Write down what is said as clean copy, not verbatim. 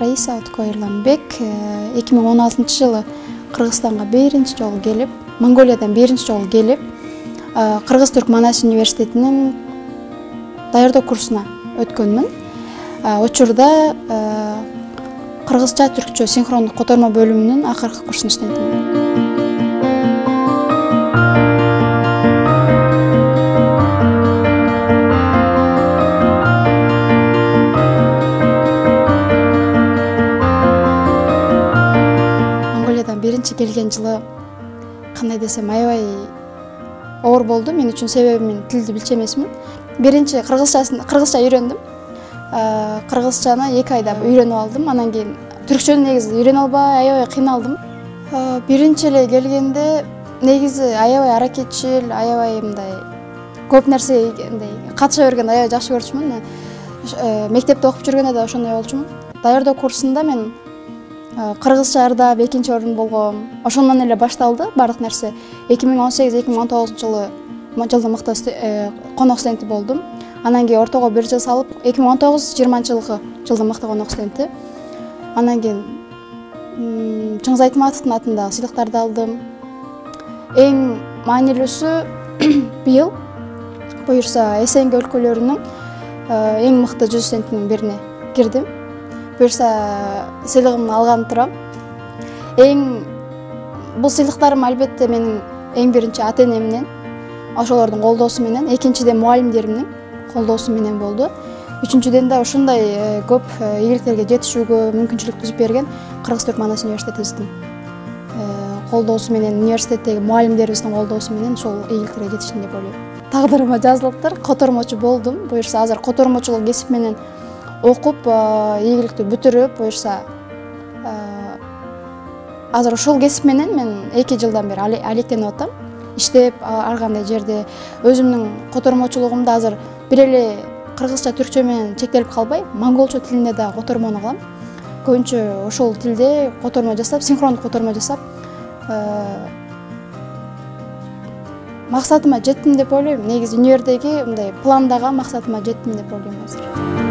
Раиса Откоерланбек 2016-жылы Кыргызстанга биринчи жолу келип, Монголиядан биринчи жолу келип, Кыргыз-Түрк Манас университетинин даярдоо курсуна өткөнмүн. Учурда кыргызча-түркчө синхрондук котормо бөлүмүнүн акыркы курсун иштейм. Биринчи келген жылы кандай десем аябай оор болду мен үчүн, себеби мен тилди билчү эмесмин. Биринчи кыргызча үйрөндүм. Кыргызчаны 2 айда үйрөнүп алдым. Анан кийин түркчөнү негизи үйрөнө албай аябай кыйналдым. Биринчи эле келгенде негизи аябай аракетчил, аябай мындай көп нерсеге катыша бергенди аябай жакшы көрчүмүн. Мектепте окуп жүргөндө да ошондой болчумун. Даярдоо курсунда мен кыргызча ырдап 2-чи орун болгом. Ошондон эле башталды бардык нерсе. 2018-2019 жылы мыкты конок студенти болдум. Анан кийин ортого бир жыл салып 2019-20 жылы мыкты конок студенти. Анан кийин Чыңгыз Айтматовдун атындагы сыйлыктарды алдым. Эң маанилүүсү быйыл буюрса СНГ өлкөлөрүнүн эң мыкты 100 студентинин бирине кирдим. Буюрса сыйлыгымды алган турам. Бул сыйлыктарым албетте менин эң биринчи ата-энемден, ошолордун колдоосу менен, экинчиден мугалимдеримдин колдоосу менен болду. Үчүнчүдөн да ушундай көп ийгиликтерге жетишүүгө мүмкүнчүлүк түзүп берген Кыргыз-Түрк Манас университетибиздин колдоосу менен, университеттеги мугалимдерибиздин колдоосу менен ошол ийгиликтерге жетиштим деп ойлойм. Тагдырыма жазылыптыр, котормочу болдум. Буюрса азыр котормочулук кесип менен окуп, ийгиликтүү бүтүрүп, буюрса азыр ушул кесип менен мен 2 жылдан бери алектенип атам. Иштеп, ар кандай жерде өзүмдүн котормочулугумду азыр бир эле кыргызча, түркчө менен чектелип калбай, монголчо тилинде да котормону кылам. Көбүнчө ошол тилде котормо жасап, синхрондук котормо жасап, максатыма жеттим деп ойлойм. Негизи универдеги мындай пландаган максатыма жеттим деп ойлойм азыр.